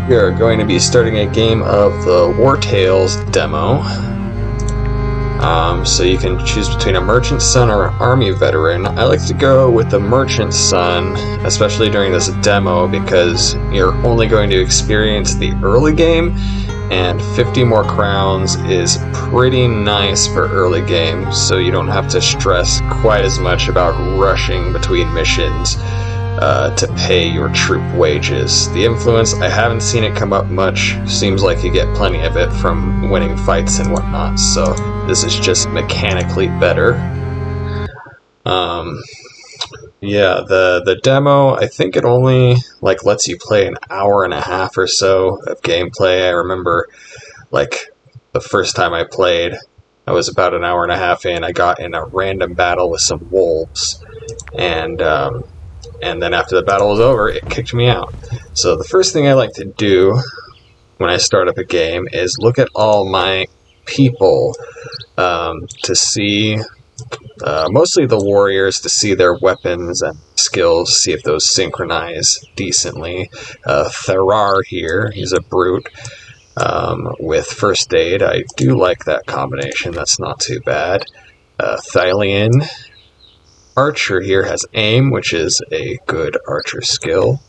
We are going to be starting a game of the Wartales demo. So you can choose between a merchant son or an army veteran. I like to go with the merchant son, especially during this demo, because you're only going to experience the early game, and 50 more crowns is pretty nice for early game, so you don't have to stress quite as much about rushing between missions to pay your troop wages. The influence, I haven't seen it come up much. Seems like you get plenty of it from winning fights and whatnot, so this is just mechanically better. Yeah, the demo, I think it only lets you play an hour and a half or so of gameplay. I remember the first time I played, I was about an hour and a half in. I got in a random battle with some wolves, and then after the battle was over, it kicked me out. So the first thing I like to do when I start up a game is look at all my people to see, mostly the warriors, to see their weapons and skills, see if those synchronize decently. Therar here, he's a brute with first aid. I do like that combination, that's not too bad. Thylian Archer here has aim, which is a good archer skill.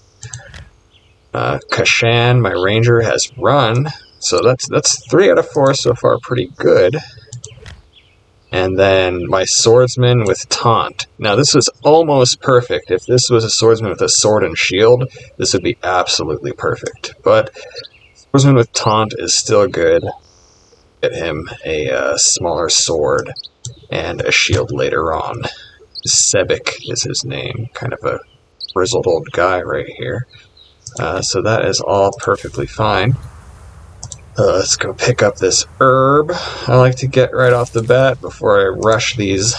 Kashan, my ranger, has run, so that's 3 out of 4 so far, pretty good. And then my swordsman with taunt. Now this is almost perfect. If this was a swordsman with a sword and shield, this would be absolutely perfect. But swordsman with taunt is still good. Get him a smaller sword and a shield later on. Sebek is his name, kind of a grizzled old guy right here. So that is all perfectly fine. Let's go pick up this herb. I like to get right off the bat before I rush these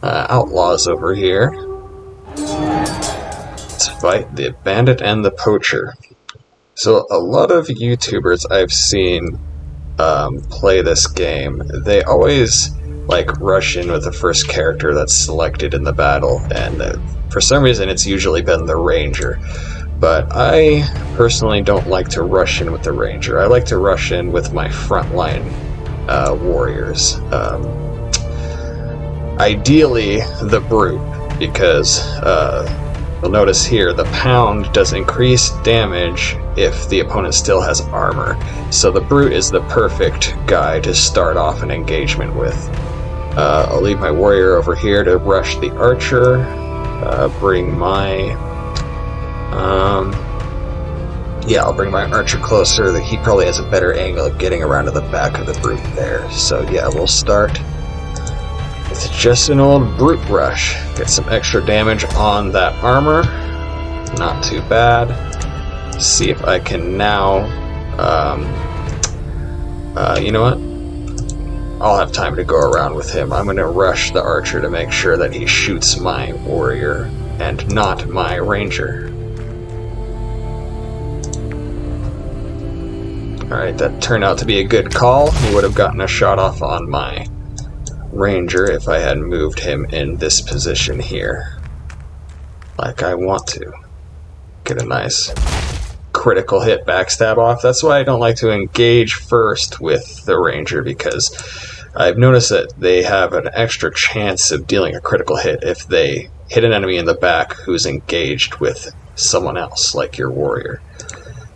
outlaws over here. Let's fight the bandit and the poacher. So a lot of YouTubers I've seen play this game, they always rush in with the first character that's selected in the battle, and for some reason it's usually been the ranger. But I personally don't like to rush in with the ranger. I like to rush in with my frontline warriors. Ideally the brute, because you'll notice here the pound does increase damage if the opponent still has armor. So the brute is the perfect guy to start off an engagement with. I'll leave my warrior over here to rush the archer. Bring my... I'll bring my archer closer. He probably has a better angle of getting around to the back of the brute there. So yeah, we'll start with just an old brute rush. Get some extra damage on that armor. Not too bad. See if I can now... you know what? I'll have time to go around with him. I'm going to rush the archer to make sure that he shoots my warrior and not my ranger. Alright, that turned out to be a good call. He would have gotten a shot off on my ranger if I had moved him in this position here. Like I want to. Get a nice critical hit backstab off. That's why I don't like to engage first with the ranger, because I've noticed that they have an extra chance of dealing a critical hit if they hit an enemy in the back who's engaged with someone else, like your warrior.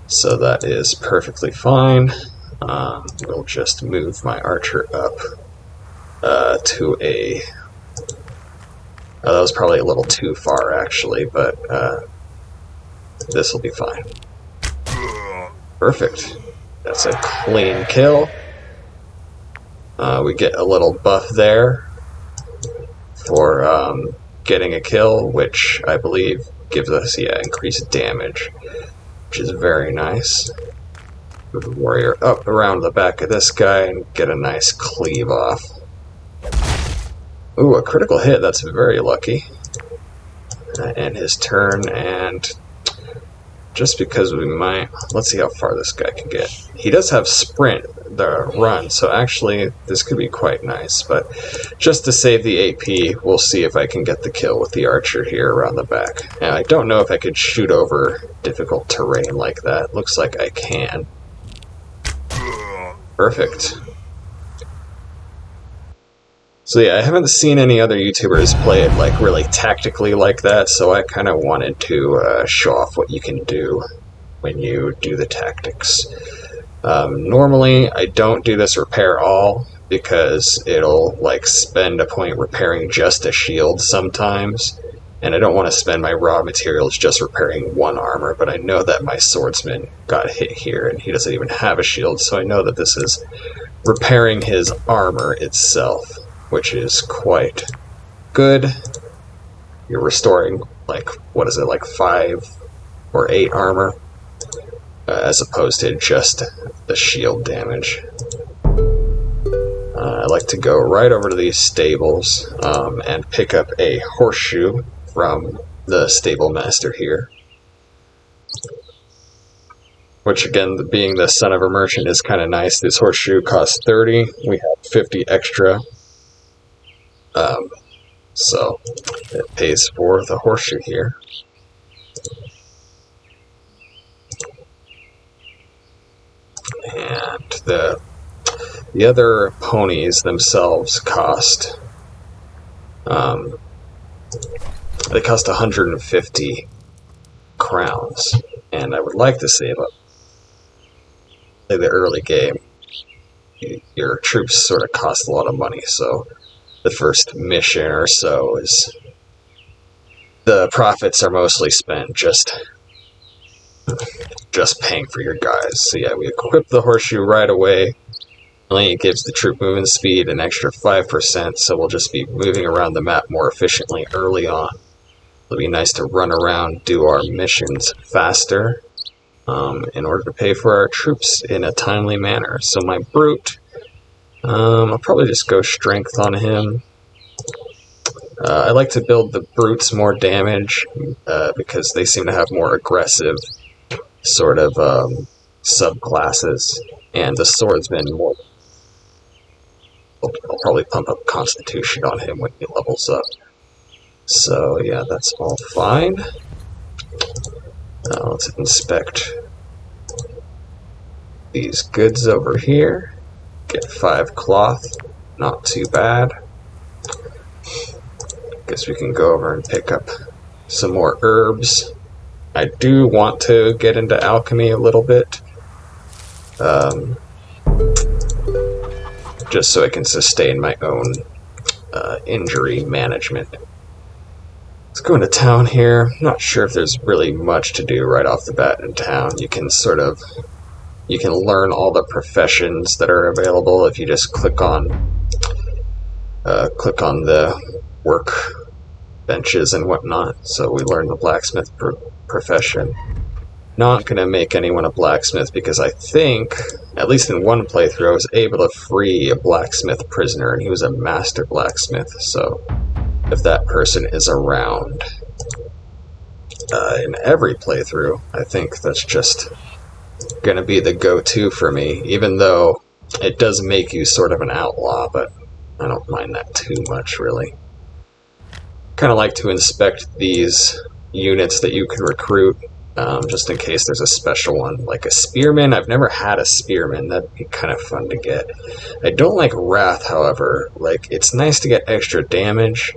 So that is perfectly fine. We'll just move my archer up to a... that was probably a little too far, actually, but this will be fine. Perfect. That's a clean kill. We get a little buff there for getting a kill, which I believe gives us, increased damage, which is very nice. Move the warrior up around the back of this guy and get a nice cleave off. Ooh, a critical hit, that's very lucky. End his turn, and just because we might... Let's see how far this guy can get. He does have sprint, the run, so actually this could be quite nice, but just to save the AP, we'll see if I can get the kill with the archer here around the back. And I don't know if I could shoot over difficult terrain like that. Looks like I can. Perfect. So yeah, I haven't seen any other YouTubers play it like really tactically like that, so I kind of wanted to show off what you can do when you do the tactics. Normally, I don't do this repair all, because it'll like spend a point repairing just a shield sometimes, and I don't want to spend my raw materials just repairing one armor, but I know that my swordsman got hit here, and he doesn't even have a shield, so I know that this is repairing his armor itself, which is quite good. You're restoring, like, what is it, like 5 or 8 armor, as opposed to just the shield damage. I like to go right over to these stables and pick up a horseshoe from the stable master here. Which, again, being the son of a merchant is kind of nice. This horseshoe costs 30. We have 50 extra. So it pays for the horseshoe here. And the other ponies themselves cost they cost 150 crowns, and I would like to save up in the early game. Your troops sort of cost a lot of money, so the first mission or so is the profits are mostly spent just paying for your guys. So yeah, we equip the horseshoe right away. Only it gives the troop movement speed an extra 5%, so we'll just be moving around the map more efficiently early on. It'll be nice to run around, do our missions faster, in order to pay for our troops in a timely manner. So my brute, I'll probably just go strength on him. I like to build the brutes more damage, because they seem to have more aggressive sort of subclasses, and the swordsman more. I'll probably pump up Constitution on him when he levels up. So yeah, that's all fine. Now let's inspect these goods over here. Get 5 cloth, not too bad. Guess we can go over and pick up some more herbs. I do want to get into alchemy a little bit. Just so I can sustain my own injury management. Let's go into town here. Not sure if there's really much to do right off the bat in town. You can learn all the professions that are available if you just click on the work benches and whatnot. So we learn the blacksmith profession. Not going to make anyone a blacksmith because I think, at least in one playthrough, I was able to free a blacksmith prisoner, and he was a master blacksmith, so if that person is around in every playthrough, I think that's just going to be the go-to for me, even though it does make you sort of an outlaw, but I don't mind that too much, really. Kind of like to inspect these units that you can recruit, just in case there's a special one. Like a spearman, I've never had a spearman, that'd be kind of fun to get. I don't like wrath, however. Like, it's nice to get extra damage,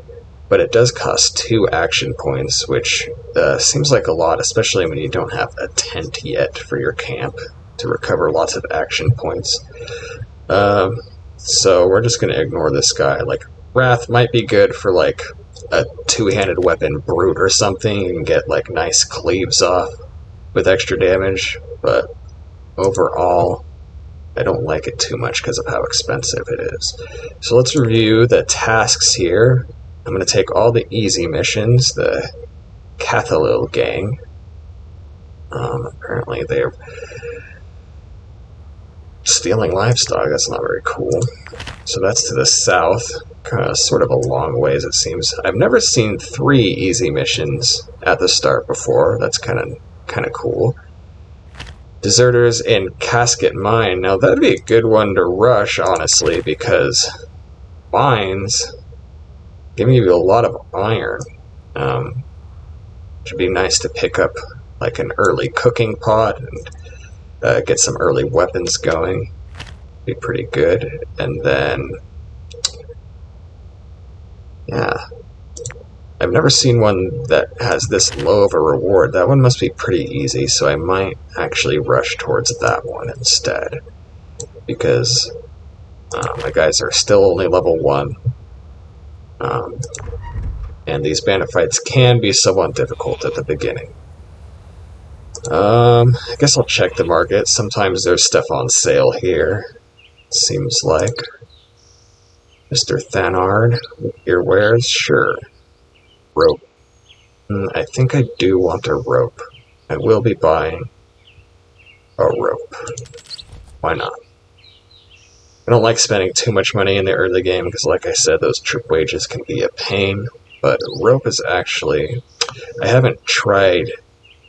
but it does cost 2 action points, which seems like a lot, especially when you don't have a tent yet for your camp to recover lots of action points. So we're just going to ignore this guy. Like, wrath might be good for, like, a 2-handed weapon brute or something. You can get like nice cleaves off with extra damage, but overall I don't like it too much because of how expensive it is. So let's review the tasks here. I'm going to take all the easy missions, the Cathalil gang. Apparently they're stealing livestock. That's not very cool. So that's to the south. Sort of a long ways, it seems. I've never seen 3 easy missions at the start before. That's kind kind of cool. Deserters in Casket Mine. Now that'd be a good one to rush, honestly, because mines give you a lot of iron. Should be nice to pick up like an early cooking pot and get some early weapons going. Be pretty good. And then, yeah, I've never seen one that has this low of a reward. That one must be pretty easy, so I might actually rush towards that one instead. Because my guys are still only level 1. And these bandit fights can be somewhat difficult at the beginning. I guess I'll check the market. Sometimes there's stuff on sale here. Seems like. Mr. Thanard, your wares? Sure. Rope. I think I do want a rope. I will be buying a rope. Why not? I don't like spending too much money in the early game because, like I said, those troop wages can be a pain. But rope is actually... I haven't tried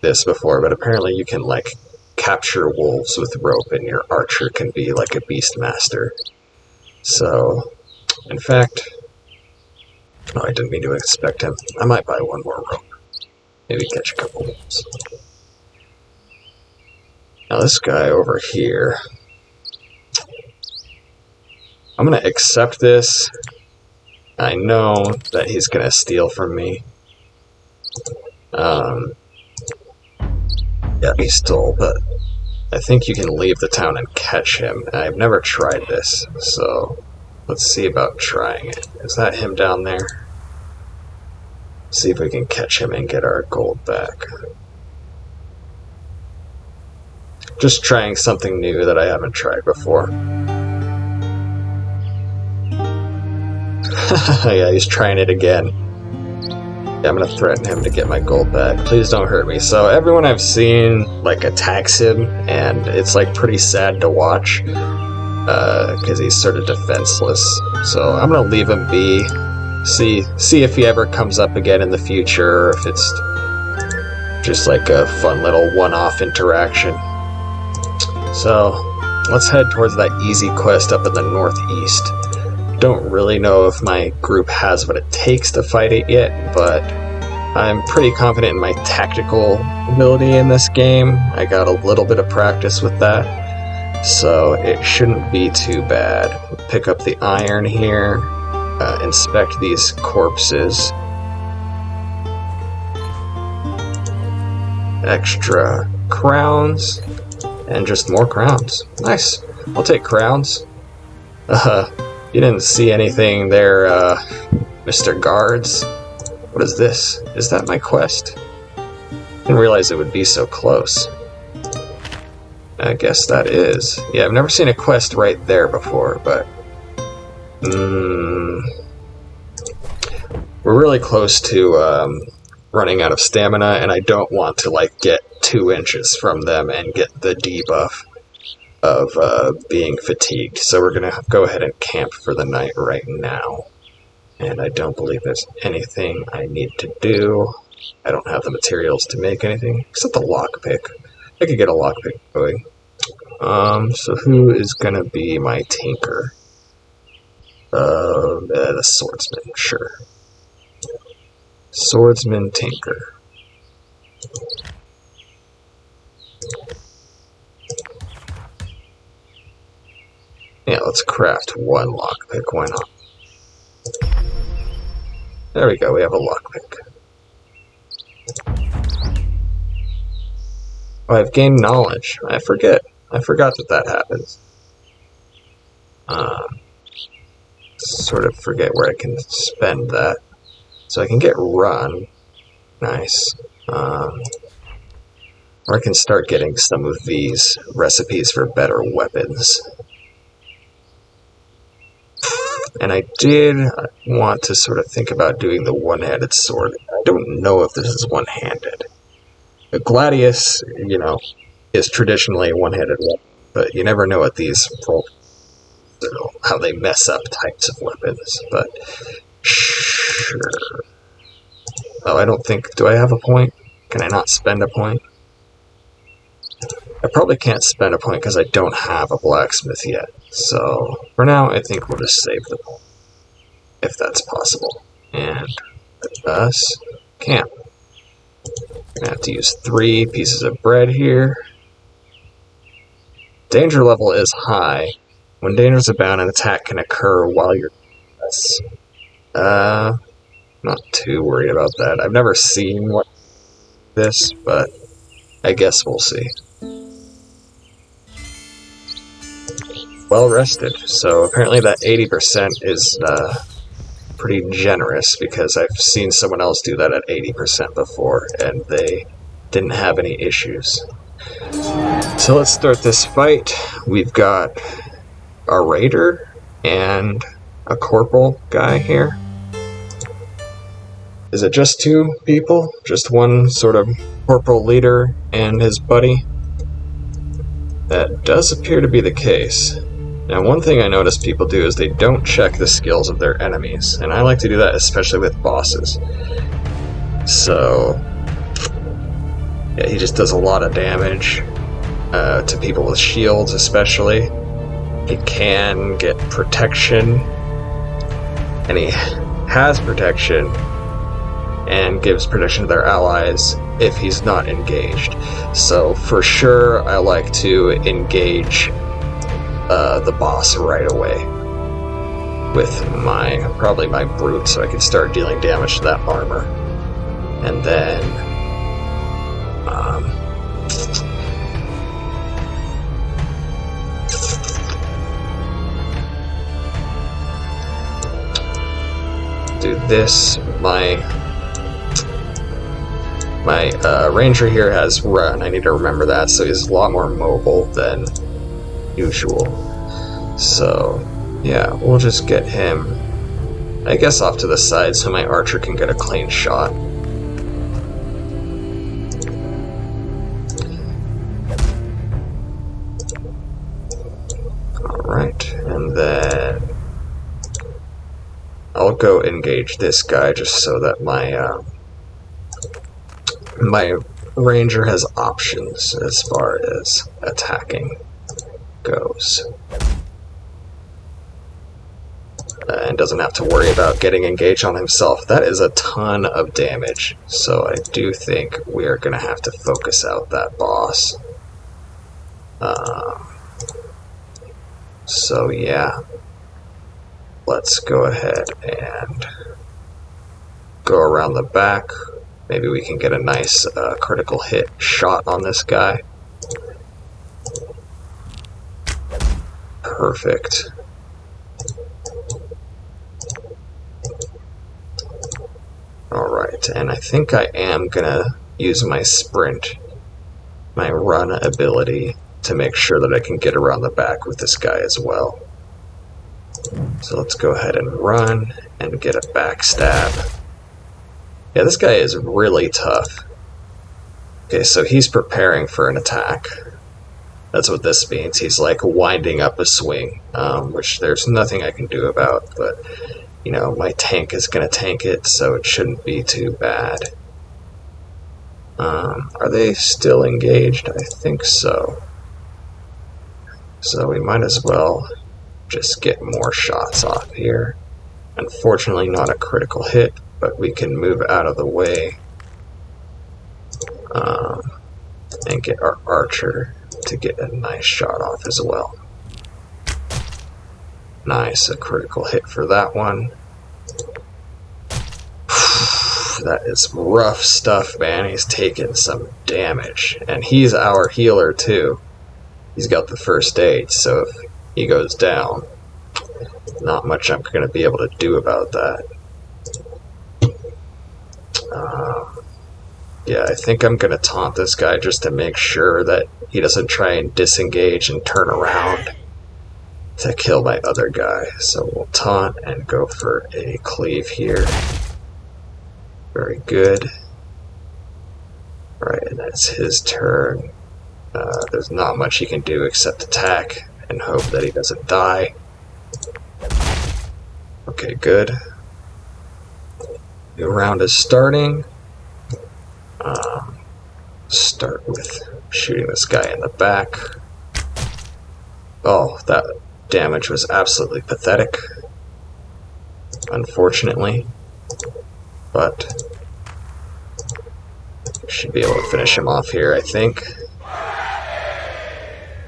this before, but apparently you can, like, capture wolves with rope and your archer can be like a beast master. So, in fact... Oh, I didn't mean to expect him. I might buy one more rope. Maybe catch a couple wolves. Now this guy over here... I'm going to accept this. I know that he's going to steal from me. Yeah, he stole, but I think you can leave the town and catch him. I've never tried this, so let's see about trying it. Is that him down there? See if we can catch him and get our gold back. Just trying something new that I haven't tried before. Yeah, he's trying it again. Yeah, I'm gonna threaten him to get my gold back. Please don't hurt me. So everyone I've seen, like, attacks him, and it's, like, pretty sad to watch. Because he's sort of defenseless. So I'm gonna leave him be. See if he ever comes up again in the future, or if it's just like a fun little one-off interaction. So let's head towards that easy quest up in the northeast. Don't really know if my group has what it takes to fight it yet, but I'm pretty confident in my tactical ability in this game. I got a little bit of practice with that, so it shouldn't be too bad. Pick up the iron here, inspect these corpses. Extra crowns, and just more crowns. Nice. I'll take crowns. You didn't see anything there, Mr. Guards? What is this? Is that my quest? Didn't realize it would be so close. I guess that is. Yeah, I've never seen a quest right there before, but... we're really close to running out of stamina, and I don't want to, like, get 2 inches from them and get the debuff of being fatigued. So we're going to go ahead and camp for the night right now. And I don't believe there's anything I need to do. I don't have the materials to make anything, except the lockpick. I could get a lockpick going. So who is going to be my tinker? The swordsman, sure. Swordsman tinker. Yeah, let's craft 1 lockpick, why not? There we go, we have a lockpick. Oh, I've gained knowledge. I forgot that happens. Sort of forget where I can spend that. So I can get run. Nice. Or I can start getting some of these recipes for better weapons. And I did want to sort of think about doing the one-handed sword. I don't know if this is one-handed. The gladius, you know, is traditionally a one-handed weapon, but you never know what these how they mess up types of weapons. But sure. Oh, I don't think. Do I have a point? Can I not spend a point? I probably can't spend a point because I don't have a blacksmith yet. So for now, I think we'll just save the point, if that's possible. And thus, camp. I have to use 3 pieces of bread here. Danger level is high. When dangers abound, an attack can occur while you're this. Not too worried about that. I've never seen what this, but I guess we'll see. Well rested. So apparently that 80% is pretty generous, because I've seen someone else do that at 80% before, and they didn't have any issues. So let's start this fight. We've got a raider and a corporal guy here. Is it just 2 people? Just one sort of corporal leader and his buddy? That does appear to be the case. Now, one thing I notice people do is they don't check the skills of their enemies, and I like to do that especially with bosses. So, yeah, he just does a lot of damage to people with shields especially. He can get protection, and he has protection, and gives protection to their allies if he's not engaged. So for sure, I like to engage the boss right away with probably my brute, so I can start dealing damage to that armor. And then do this. My ranger here has run. I need to remember that, so he's a lot more mobile than usual. So, yeah, we'll just get him, I guess, off to the side so my archer can get a clean shot. Alright, and then I'll go engage this guy just so that my ranger has options as far as attacking goes. And doesn't have to worry about getting engaged on himself. That is a ton of damage, so I do think we are going to have to focus out that boss. So yeah, let's go ahead and go around the back. Maybe we can get a nice critical hit shot on this guy. Perfect. Alright, and I think I am gonna use my sprint, my run ability, to make sure that I can get around the back with this guy as well. So let's go ahead and run and get a backstab. Yeah, this guy is really tough. Okay, so he's preparing for an attack. That's what this means. He's like winding up a swing, which there's nothing I can do about, but you know, my tank is going to tank it, so it shouldn't be too bad. Are they still engaged? I think so. So we might as well just get more shots off here. Unfortunately, not a critical hit, but we can move out of the way and get our archer to get a nice shot off as well. Nice, a critical hit for that one. That is rough stuff, man. He's taken some damage, and he's our healer too. He's got the first aid, so if he goes down, not much I'm going to be able to do about that. Yeah, I think I'm going to taunt this guy just to make sure that he doesn't try and disengage and turn around to kill my other guy. So we'll taunt and go for a cleave here. Very good. Right, and that's his turn. There's not much he can do except attack and hope that he doesn't die. Okay, good. New round is starting. Start with Shooting this guy in the back. Oh, that damage was absolutely pathetic. Unfortunately. But should be able to finish him off here, I think.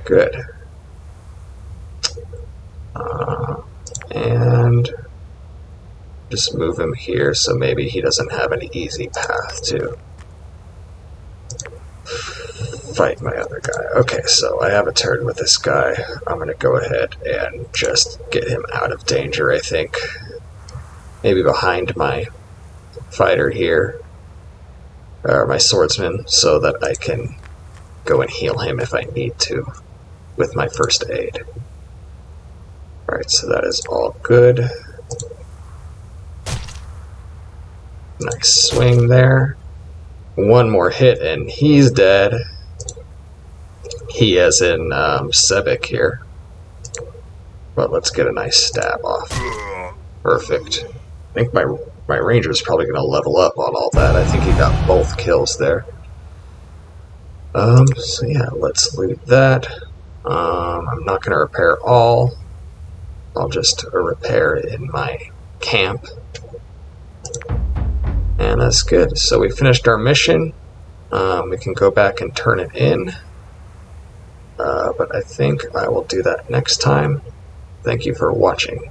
Good. And just move him here so maybe he doesn't have an easy path to fight my other guy. Okay, so I have a turn with this guy. I'm going to go ahead and just get him out of danger, I think. Maybe behind my fighter here, or my swordsman, so that I can go and heal him if I need to with my first aid. Alright, so that is all good. Nice swing there. One more hit and he's dead. He as in Sebek here. But let's get a nice stab off. Perfect. I think my ranger's probably going to level up on all that. I think he got both kills there. So yeah, let's loot that. I'm not going to repair all. I'll just repair in my camp. And that's good. So we finished our mission. We can go back and turn it in. But I think I will do that next time. Thank you for watching.